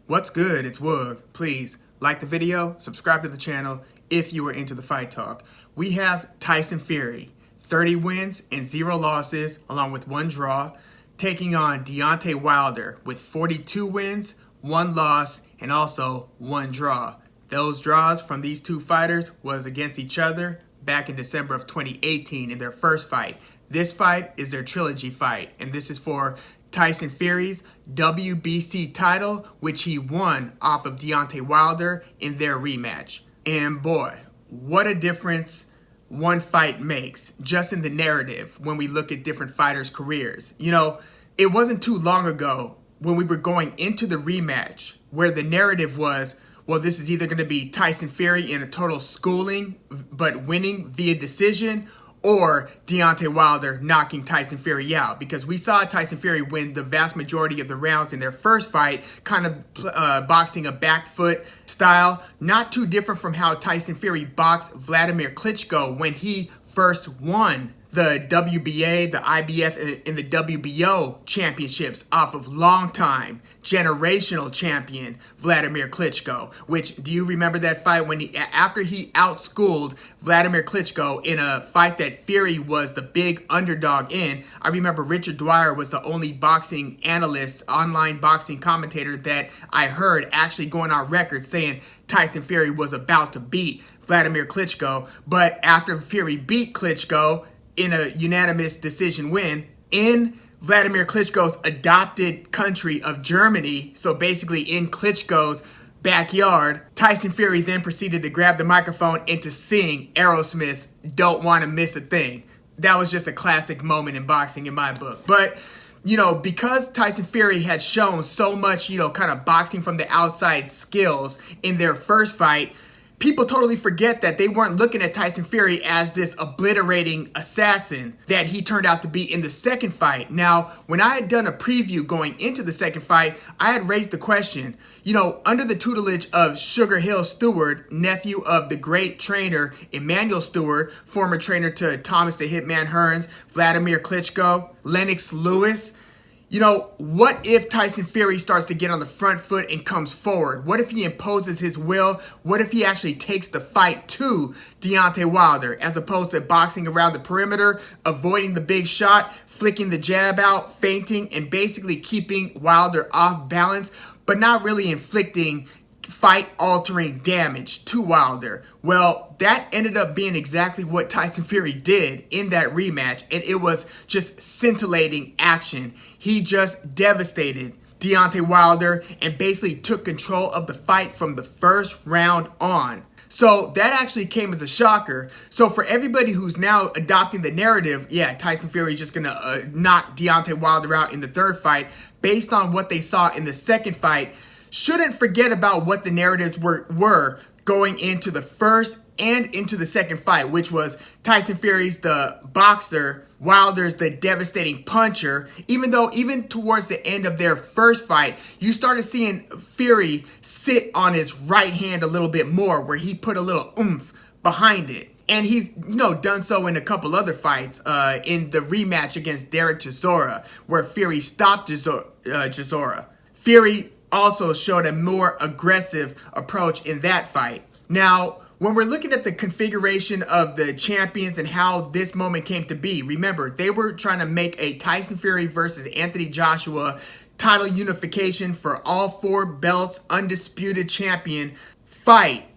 What's good? It's Woog. Please like the video, subscribe to the channel if you are into the fight talk. We have Tyson Fury, 30 wins and 0 losses along with 1 draw, taking on Deontay Wilder with 42 wins, 1 loss, and also 1 draw. Those draws from these two fighters was against each other back in December of 2018 in their first fight. This fight is their trilogy fight, and this is for Tyson Fury's WBC title, which he won off of Deontay Wilder in their rematch. And boy, what a difference one fight makes just in the narrative when we look at different fighters' careers. You know, it wasn't too long ago when we were going into the rematch where the narrative was, well, this is either going to be Tyson Fury in a total schooling but winning via decision, or Deontay Wilder knocking Tyson Fury out, because we saw Tyson Fury win the vast majority of the rounds in their first fight, kind of boxing a back foot style, not too different from how Tyson Fury boxed Vladimir Klitschko when he first won the WBA, the IBF, and the WBO championships off of longtime generational champion Vladimir Klitschko. Which, do you remember that fight when after he outschooled Vladimir Klitschko in a fight that Fury was the big underdog in? I remember Richard Dwyer was the only boxing analyst, online boxing commentator that I heard actually going on record saying Tyson Fury was about to beat Vladimir Klitschko. But after Fury beat Klitschko in a unanimous decision win in Vladimir Klitschko's adopted country of Germany, so basically in Klitschko's backyard, Tyson Fury then proceeded to grab the microphone and to sing Aerosmith's "Don't Want to Miss a Thing." That was just a classic moment in boxing in my book. But, you know, because Tyson Fury had shown so much, you know, kind of boxing from the outside skills in their first fight, people totally forget that they weren't looking at Tyson Fury as this obliterating assassin that he turned out to be in the second fight. Now, when I had done a preview going into the second fight, I had raised the question, you know, under the tutelage of Sugar Hill Stewart, nephew of the great trainer Emanuel Stewart, former trainer to Thomas the Hitman Hearns, Vladimir Klitschko, Lennox Lewis, you know, what if Tyson Fury starts to get on the front foot and comes forward? What if he imposes his will? What if he actually takes the fight to Deontay Wilder as opposed to boxing around the perimeter, avoiding the big shot, flicking the jab out, feinting, and basically keeping Wilder off balance, but not really inflicting fight-altering damage to Wilder? Well, that ended up being exactly what Tyson Fury did in that rematch, and it was just scintillating action. He just devastated Deontay Wilder and basically took control of the fight from the first round on. So that actually came as a shocker. So for everybody who's now adopting the narrative, yeah, Tyson Fury is just going to knock Deontay Wilder out in the third fight, based on what they saw in the second fight, shouldn't forget about what the narratives were going into the first and into the second fight, which was Tyson Fury's the boxer, Wilder's the devastating puncher. Even though even towards the end of their first fight, you started seeing Fury sit on his right hand a little bit more, where he put a little oomph behind it. And he's, you know, done so in a couple other fights, in the rematch against Derek Chisora, where Fury stopped Chisora. Fury also showed a more aggressive approach in that fight. Now, when we're looking at the configuration of the champions and how this moment came to be, remember, they were trying to make a Tyson Fury versus Anthony Joshua title unification for all 4 belts, undisputed champion fight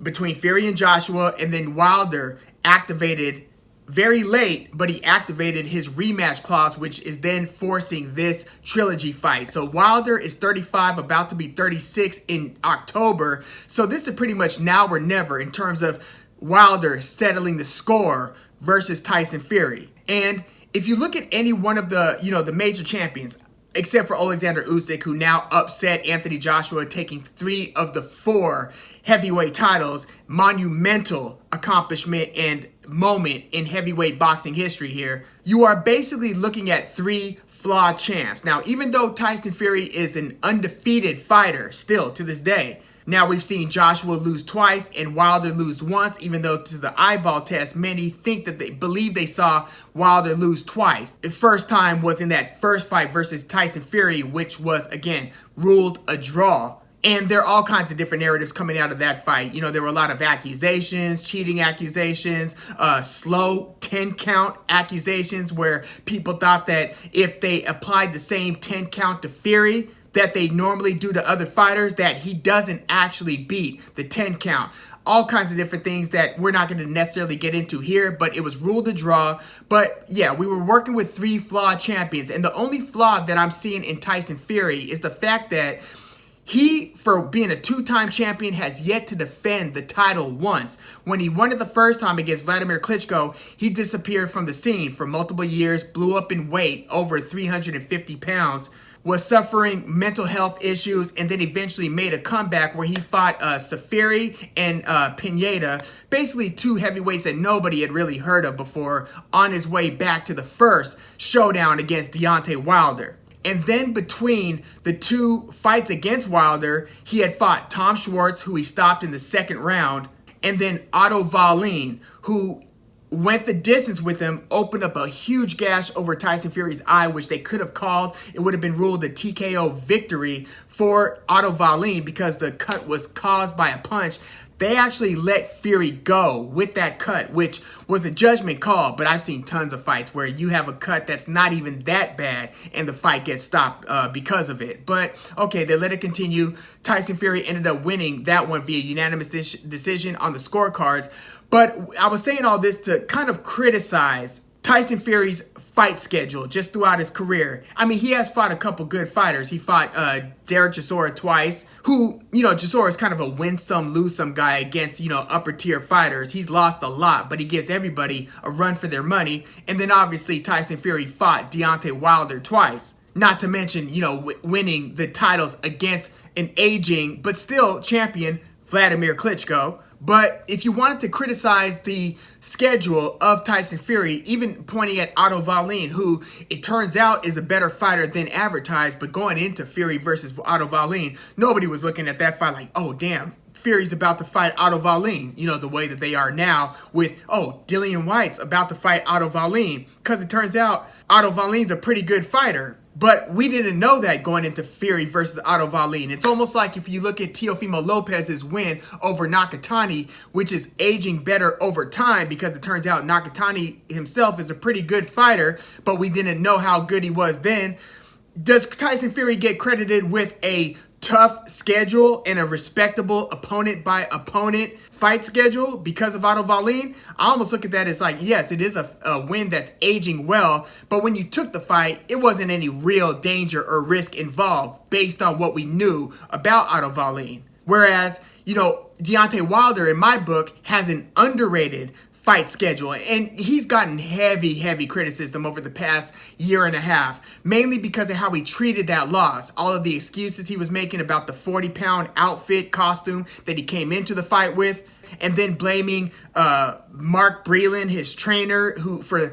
between Fury and Joshua, and then Wilder activated very late, but he activated his rematch clause, which is then forcing this trilogy fight. So Wilder is 35, about to be 36 in October. So this is pretty much now or never in terms of Wilder settling the score versus Tyson Fury. And if you look at any one of the, you know, the major champions, except for Alexander Usyk, who now upset Anthony Joshua, taking 3 of the 4 heavyweight titles, monumental accomplishment and moment in heavyweight boxing history here. You are basically looking at 3 flawed champs. Now, even though Tyson Fury is an undefeated fighter still to this day, Now we've seen Joshua lose twice and Wilder lose once, even though to the eyeball test, many think that they believe they saw Wilder lose twice. The first time was in that first fight versus Tyson Fury, which was, again, ruled a draw. And there are all kinds of different narratives coming out of that fight. You know, there were a lot of accusations, cheating accusations, slow 10 count accusations where people thought that if they applied the same 10 count to Fury that they normally do to other fighters, that he doesn't actually beat the 10 count. All kinds of different things that we're not going to necessarily get into here, but it was ruled a draw. But yeah, we were working with three flawed champions. And the only flaw that I'm seeing in Tyson Fury is the fact that he, for being a two-time champion, has yet to defend the title once. When he won it the first time against Vladimir Klitschko, he disappeared from the scene for multiple years, blew up in weight, over 350 pounds, was suffering mental health issues, and then eventually made a comeback where he fought Safiri and Pineda, basically two heavyweights that nobody had really heard of before, on his way back to the first showdown against Deontay Wilder. And then between the two fights against Wilder, he had fought Tom Schwartz, who he stopped in the second round, and then Otto Wallin, who went the distance with him, opened up a huge gash over Tyson Fury's eye, which they could have called. It would have been ruled a TKO victory for Otto Wallin because the cut was caused by a punch. They actually let Fury go with that cut, which was a judgment call, but I've seen tons of fights where you have a cut that's not even that bad and the fight gets stopped because of it. But okay, they let it continue. Tyson Fury ended up winning that one via unanimous decision on the scorecards. But I was saying all this to kind of criticize Tyson Fury's fight schedule just throughout his career. I mean, he has fought a couple good fighters. He fought Derek Chisora twice, who, you know, Chisora is kind of a win some, lose some guy against, you know, upper tier fighters. He's lost a lot, but he gives everybody a run for their money. And then obviously Tyson Fury fought Deontay Wilder twice. Not to mention, you know, winning the titles against an aging but still champion Vladimir Klitschko. But if you wanted to criticize the schedule of Tyson Fury, even pointing at Otto Wallin, who it turns out is a better fighter than advertised, but going into Fury versus Otto Wallin, nobody was looking at that fight like, oh, damn, Fury's about to fight Otto Wallin, you know, the way that they are now with, oh, Dillian Whyte's about to fight Otto Wallin, because it turns out Otto Wallin's a pretty good fighter. But we didn't know that going into Fury versus Otto Wallin. It's almost like if you look at Teofimo Lopez's win over Nakatani, which is aging better over time because it turns out Nakatani himself is a pretty good fighter, but we didn't know how good he was then. Does Tyson Fury get credited with a tough schedule and a respectable opponent by opponent fight schedule because of Otto Wallin? I almost look at that as like, yes, it is a win that's aging well, but when you took the fight, it wasn't any real danger or risk involved based on what we knew about Otto Wallin. Whereas, you know, Deontay Wilder, in my book, has an underrated fight schedule, and he's gotten heavy criticism over the past year and a half, mainly because of how he treated that loss. All of the excuses he was making about the 40-pound outfit costume that he came into the fight with, and then blaming Mark Breland, his trainer, who for,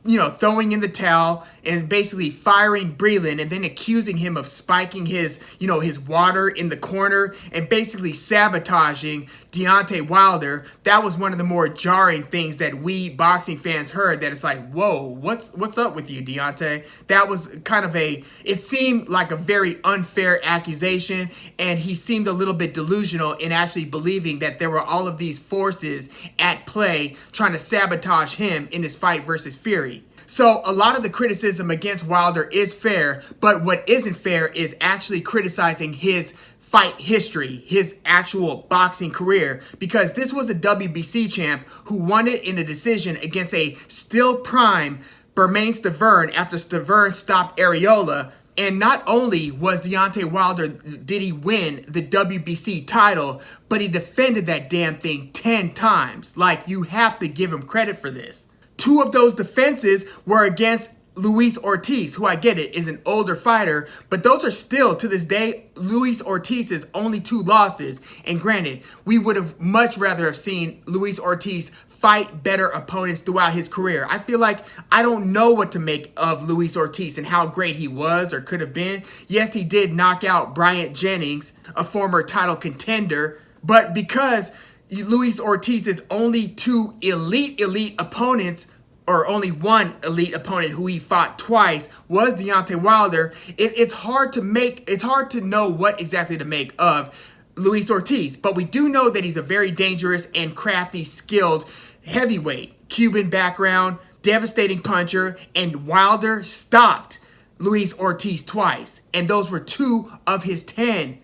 you know, throwing in the towel and basically firing Breland and then accusing him of spiking his, you know, his water in the corner and basically sabotaging Deontay Wilder. That was one of the more jarring things that we boxing fans heard, that it's like, whoa, what's up with you, Deontay? That was kind of it seemed like a very unfair accusation, and he seemed a little bit delusional in actually believing that there were all of these forces at play trying to sabotage him in his fight versus Fury. So a lot of the criticism against Wilder is fair, but what isn't fair is actually criticizing his fight history, his actual boxing career, because this was a WBC champ who won it in a decision against a still prime Bermane Stiverne after Stiverne stopped Areola. And not only was Deontay Wilder, did he win the WBC title, but he defended that damn thing 10 times. Like, you have to give him credit for this. 2 of those defenses were against Luis Ortiz, who I get it, is an older fighter, but those are still, to this day, Luis Ortiz's only 2 losses. And granted, we would have much rather have seen Luis Ortiz fight better opponents throughout his career. I feel like I don't know what to make of Luis Ortiz and how great he was or could have been. Yes, he did knock out Bryant Jennings, a former title contender, but because Luis Ortiz's only two elite opponents, or only one elite opponent who he fought twice, was Deontay Wilder, it's hard to know what exactly to make of Luis Ortiz. But we do know that he's a very dangerous and crafty, skilled heavyweight. Cuban background, devastating puncher, and Wilder stopped Luis Ortiz twice. And those were 2 of his 10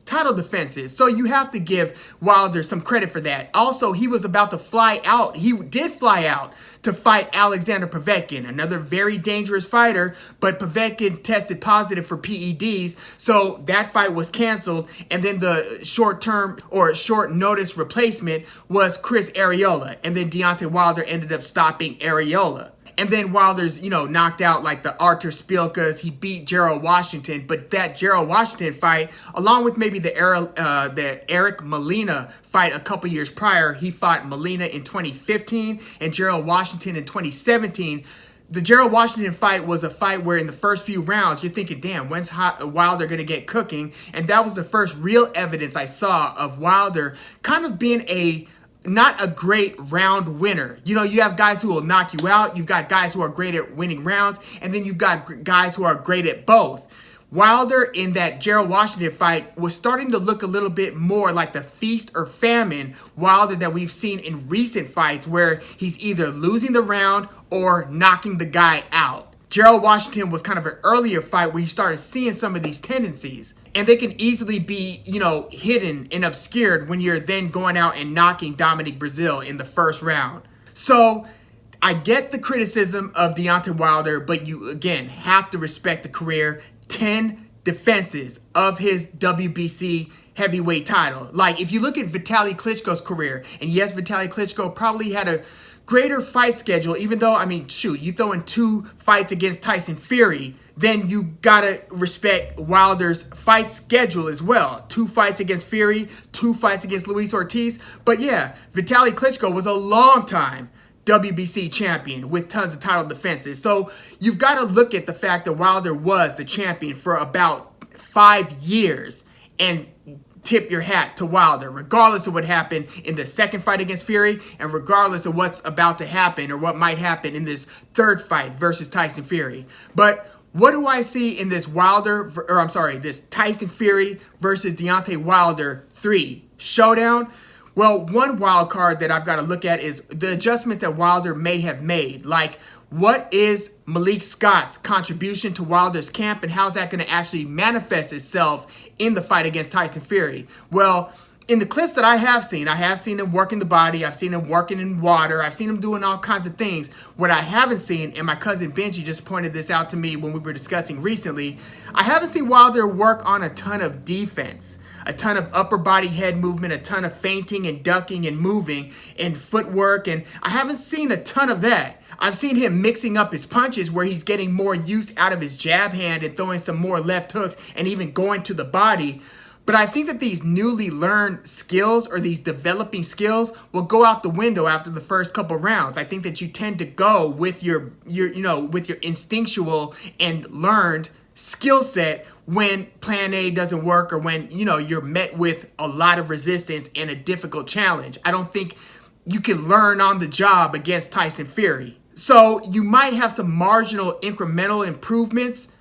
title defenses. So you have to give Wilder some credit for that. Also, he was about to fly out. He did fly out to fight Alexander Povetkin, another very dangerous fighter, but Povetkin tested positive for PEDs, so that fight was canceled. And then the short-term or short notice replacement was Chris Arreola, and then Deontay Wilder ended up stopping Arreola. And then Wilder's, knocked out like the Artur Szpilkas. He beat Gerald Washington, but that Gerald Washington fight, along with maybe the Eric Molina fight a couple years prior, he fought Molina in 2015 and Gerald Washington in 2017. The Gerald Washington fight was a fight where in the first few rounds, you're thinking, damn, when's Wilder going to get cooking? And that was the first real evidence I saw of Wilder kind of being not a great round winner. You have guys who will knock you out. You've got guys who are great at winning rounds. And then you've got guys who are great at both. Wilder in that Gerald Washington fight was starting to look a little bit more like the feast or famine Wilder that we've seen in recent fights, where he's either losing the round or knocking the guy out. Gerald Washington was kind of an earlier fight where you started seeing some of these tendencies. And they can easily be, hidden and obscured when you're then going out and knocking Dominic Breazeale in the first round. So I get the criticism of Deontay Wilder, but you, again, have to respect the career. 10 defenses of his WBC heavyweight title. Like, if you look at Vitaly Klitschko's career, and yes, Vitaly Klitschko probably had a greater fight schedule, even though, you throw in 2 fights against Tyson Fury, then you gotta respect Wilder's fight schedule as well. 2 fights against Fury, 2 fights against Luis Ortiz. But yeah, Vitaly Klitschko was a long time WBC champion with tons of title defenses. So you've got to look at the fact that Wilder was the champion for about 5 years and tip your hat to Wilder, regardless of what happened in the second fight against Fury and regardless of what's about to happen or what might happen in this third fight versus Tyson Fury. But what do I see in this this Tyson Fury versus Deontay Wilder 3 showdown? Well, one wild card that I've got to look at is the adjustments that Wilder may have made. Like, what is Malik Scott's contribution to Wilder's camp, and how's that going to actually manifest itself in the fight against Tyson Fury? Well, in the clips that I have seen him working the body, I've seen him working in water, I've seen him doing all kinds of things. What I haven't seen, and my cousin Benji just pointed this out to me when we were discussing recently, I haven't seen Wilder work on a ton of defense. A ton of upper body head movement, a ton of feinting and ducking and moving and footwork, and I haven't seen a ton of that. I've seen him mixing up his punches where he's getting more use out of his jab hand and throwing some more left hooks and even going to the body. But I think that these newly learned skills or these developing skills will go out the window after the first couple rounds. I think that you tend to go with your instinctual and learned skill set when plan A doesn't work or when, you're met with a lot of resistance and a difficult challenge. I don't think you can learn on the job against Tyson Fury. So you might have some marginal incremental improvements,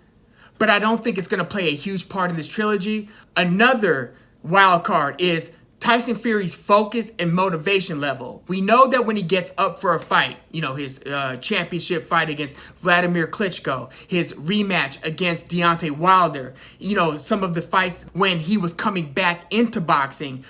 but I don't think it's going to play a huge part in this trilogy. Another wild card is Tyson Fury's focus and motivation level. We know that when he gets up for a fight, his championship fight against Vladimir Klitschko, his rematch against Deontay Wilder, some of the fights when he was coming back into boxing,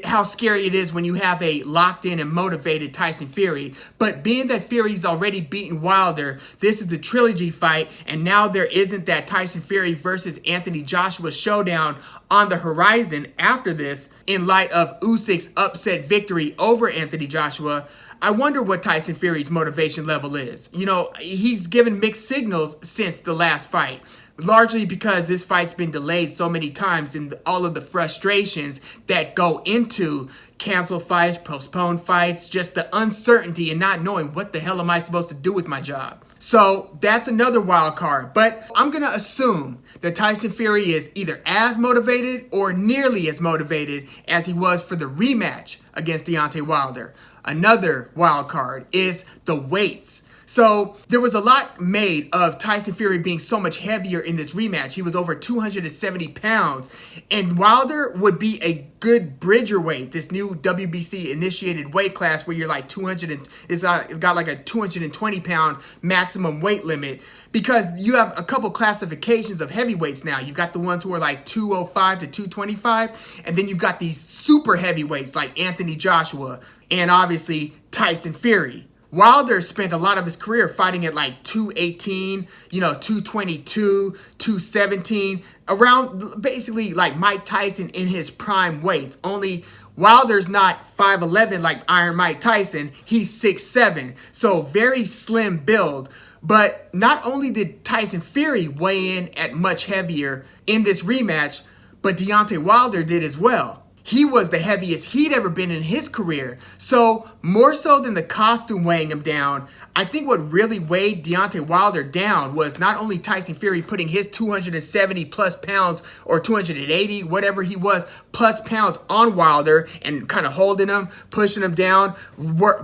how scary it is when you have a locked in and motivated Tyson Fury. But being that Fury's already beaten Wilder, this is the trilogy fight, and now there isn't that Tyson Fury versus Anthony Joshua showdown on the horizon after this, in light of Usyk's upset victory over Anthony Joshua. I wonder what Tyson Fury's motivation level is. He's given mixed signals since the last fight. largely because this fight's been delayed so many times and all of the frustrations that go into cancel fights, postpone fights, just the uncertainty and not knowing what the hell am I supposed to do with my job. So that's another wild card. But I'm going to assume that Tyson Fury is either as motivated or nearly as motivated as he was for the rematch against Deontay Wilder. Another wild card is the weights. So there was a lot made of Tyson Fury being so much heavier in this rematch. He was over 270 pounds. And Wilder would be a good bridger weight, this new WBC initiated weight class where you're like 200 it's got like a 220 pound maximum weight limit, because you have a couple classifications of heavyweights now. You've got the ones who are like 205 to 225, and then you've got these super heavyweights like Anthony Joshua and obviously Tyson Fury. Wilder spent a lot of his career fighting at like 218, 222, 217, around basically like Mike Tyson in his prime weights. Only Wilder's not 5'11 like Iron Mike Tyson, he's 6'7", so very slim build. But not only did Tyson Fury weigh in at much heavier in this rematch, but Deontay Wilder did as well. He was the heaviest he'd ever been in his career. So more so than the costume weighing him down, I think what really weighed Deontay Wilder down was not only Tyson Fury putting his 270 plus pounds or 280, whatever he was, plus pounds on Wilder and kind of holding him, pushing him down,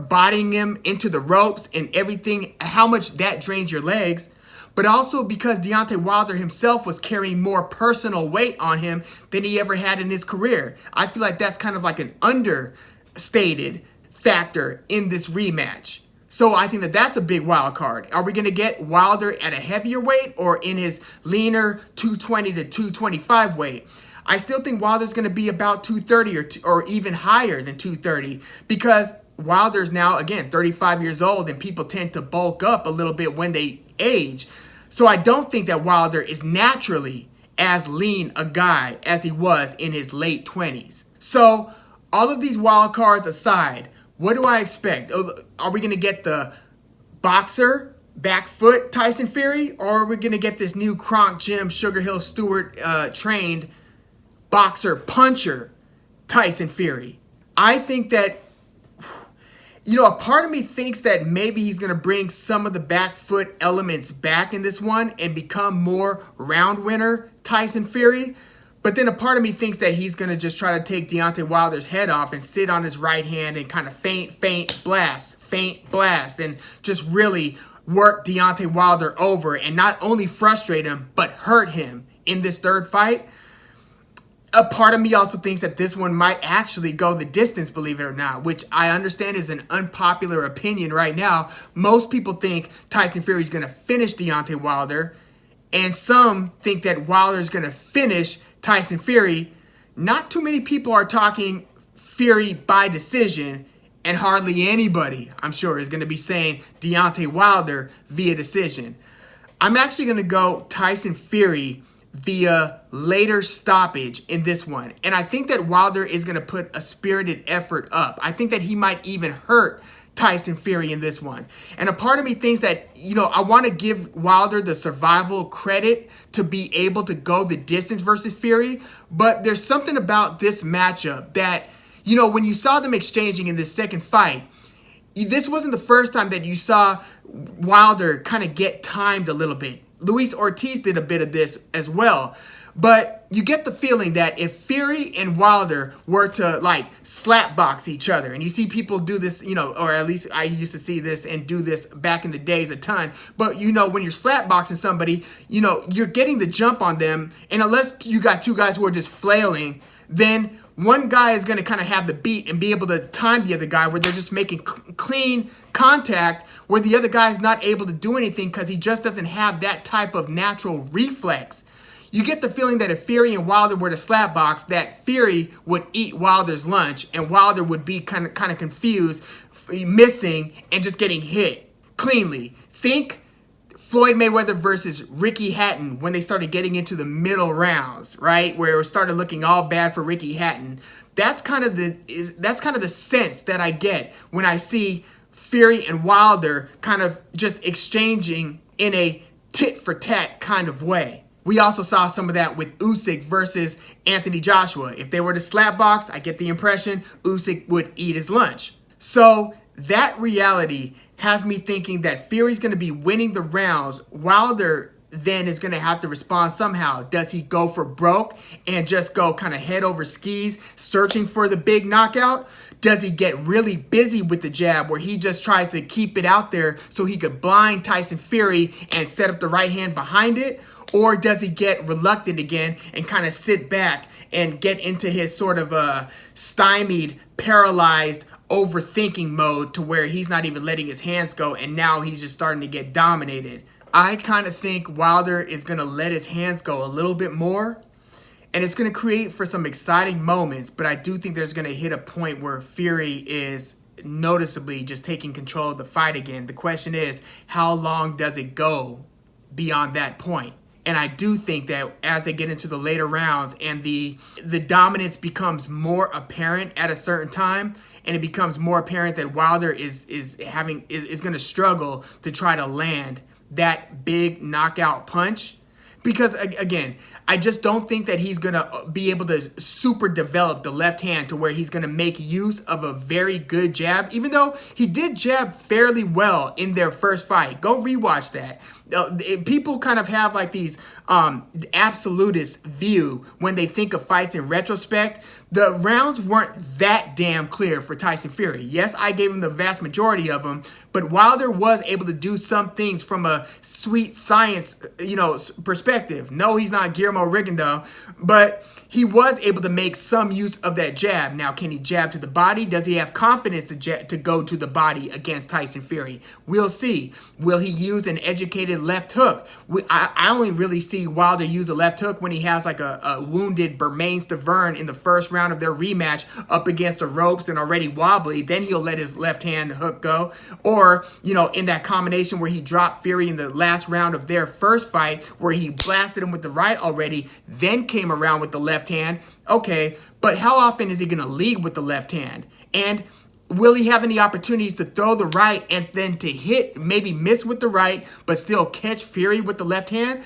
bodying him into the ropes and everything, how much that drains your legs. But also because Deontay Wilder himself was carrying more personal weight on him than he ever had in his career. I feel like that's kind of like an understated factor in this rematch. So I think that that's a big wild card. Are we going to get Wilder at a heavier weight or in his leaner 220 to 225 weight? I still think Wilder's going to be about 230 or even higher than 230, because Wilder's now, again, 35 years old, and people tend to bulk up a little bit when they age. So I don't think that Wilder is naturally as lean a guy as he was in his late 20s. So all of these wild cards aside, what do I expect? Are we going to get the boxer, back foot Tyson Fury, or are we going to get this new Kronk Gym, Sugar Hill Stewart trained boxer puncher Tyson Fury? I think that a part of me thinks that maybe he's going to bring some of the back foot elements back in this one and become more round winner Tyson Fury. But then a part of me thinks that he's going to just try to take Deontay Wilder's head off and sit on his right hand and kind of feint, blast, and just really work Deontay Wilder over and not only frustrate him, but hurt him in this third fight. A part of me also thinks that this one might actually go the distance, believe it or not, which I understand is an unpopular opinion right now. Most people think Tyson Fury is going to finish Deontay Wilder, and some think that Wilder is going to finish Tyson Fury. Not too many people are talking Fury by decision, and hardly anybody, I'm sure, is going to be saying Deontay Wilder via decision. I'm actually going to go Tyson Fury via later stoppage in this one. And I think that Wilder is going to put a spirited effort up. I think that he might even hurt Tyson Fury in this one. And a part of me thinks that, I want to give Wilder the survival credit to be able to go the distance versus Fury. But there's something about this matchup that, when you saw them exchanging in this second fight, this wasn't the first time that you saw Wilder kind of get timed a little bit. Luis Ortiz did a bit of this as well. But you get the feeling that if Fury and Wilder were to like slap box each other, and you see people do this, or at least I used to see this and do this back in the days a ton. But when you're slap boxing somebody, you're getting the jump on them. And unless you got two guys who are just flailing, then one guy is going to kind of have the beat and be able to time the other guy where they're just making clean contact, where the other guy is not able to do anything because he just doesn't have that type of natural reflex. You get the feeling that if Fury and Wilder were to slap box, that Fury would eat Wilder's lunch and Wilder would be kind of confused, missing, and just getting hit cleanly. Think Floyd Mayweather versus Ricky Hatton when they started getting into the middle rounds, right? Where it started looking all bad for Ricky Hatton. That's kind of the sense that I get when I see Fury and Wilder kind of just exchanging in a tit for tat kind of way. We also saw some of that with Usyk versus Anthony Joshua. If they were to slap box, I get the impression Usyk would eat his lunch. So that reality has me thinking that Fury's going to be winning the rounds. Wilder then is going to have to respond somehow. Does he go for broke and just go kind of head over skis searching for the big knockout? Does he get really busy with the jab where he just tries to keep it out there so he could blind Tyson Fury and set up the right hand behind it? Or does he get reluctant again and kind of sit back and get into his sort of stymied, paralyzed, overthinking mode to where he's not even letting his hands go and now he's just starting to get dominated? I kind of think Wilder is going to let his hands go a little bit more, and it's going to create for some exciting moments, but I do think there's going to hit a point where Fury is noticeably just taking control of the fight again. The question is, how long does it go beyond that point? And I do think that as they get into the later rounds and the dominance becomes more apparent at a certain time, and it becomes more apparent that Wilder is going to struggle to try to land that big knockout punch. Because, again, I just don't think that he's going to be able to super develop the left hand to where he's going to make use of a very good jab, even though he did jab fairly well in their first fight. Go rewatch that. People kind of have like these absolutist view when they think of fights in retrospect. The rounds weren't that damn clear for Tyson Fury. Yes, I gave him the vast majority of them, but Wilder was able to do some things from a sweet science, perspective. No, he's not Guillermo Rigondeaux, but he was able to make some use of that jab. Now, can he jab to the body? Does he have confidence to go to the body against Tyson Fury? We'll see. Will he use an educated left hook? I only really see Wilder use a left hook when he has like a wounded Bermain Stavern in the first round of their rematch up against the ropes and already wobbly. Then he'll let his left hand hook go. Or, in that combination where he dropped Fury in the last round of their first fight where he blasted him with the right already, then came around with the left hand. Okay, but how often is he going to lead with the left hand? And will he have any opportunities to throw the right and then to hit, maybe miss with the right, but still catch Fury with the left hand?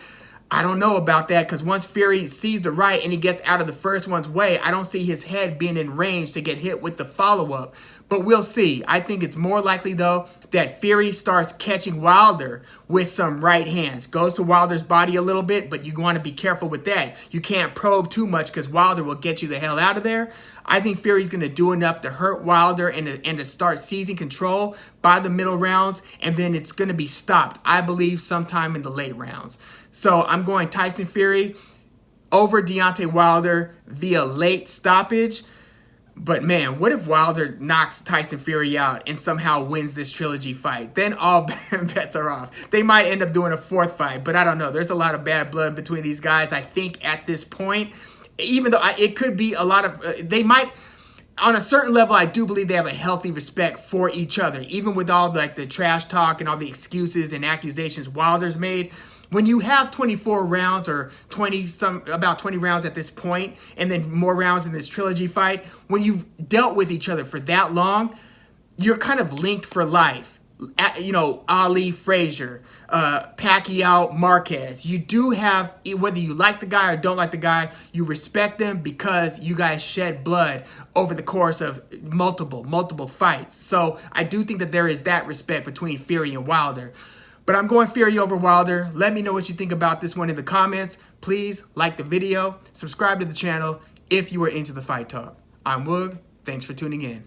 I don't know about that, because once Fury sees the right and he gets out of the first one's way, I don't see his head being in range to get hit with the follow-up. But we'll see. I think it's more likely, though, that Fury starts catching Wilder with some right hands. Goes to Wilder's body a little bit, but you want to be careful with that. You can't probe too much because Wilder will get you the hell out of there. I think Fury's going to do enough to hurt Wilder and to start seizing control by the middle rounds, and then it's going to be stopped, I believe, sometime in the late rounds. So I'm going Tyson Fury over Deontay Wilder via late stoppage. But man, what if Wilder knocks Tyson Fury out and somehow wins this trilogy fight? Then all bets are off. They might end up doing a fourth fight, but I don't know. There's a lot of bad blood between these guys, I think, at this point. Even though it could be a lot of... they might... On a certain level, I do believe they have a healthy respect for each other. Even with all the trash talk and all the excuses and accusations Wilder's made... When you have 24 rounds or about 20 rounds at this point, and then more rounds in this trilogy fight, when you've dealt with each other for that long, you're kind of linked for life. Ali, Frazier, Pacquiao, Marquez. You do have, whether you like the guy or don't like the guy, you respect them because you guys shed blood over the course of multiple fights. So I do think that there is that respect between Fury and Wilder. But I'm going Fury over Wilder. Let me know what you think about this one in the comments. Please like the video, subscribe to the channel if you are into the fight talk. I'm Woog. Thanks for tuning in.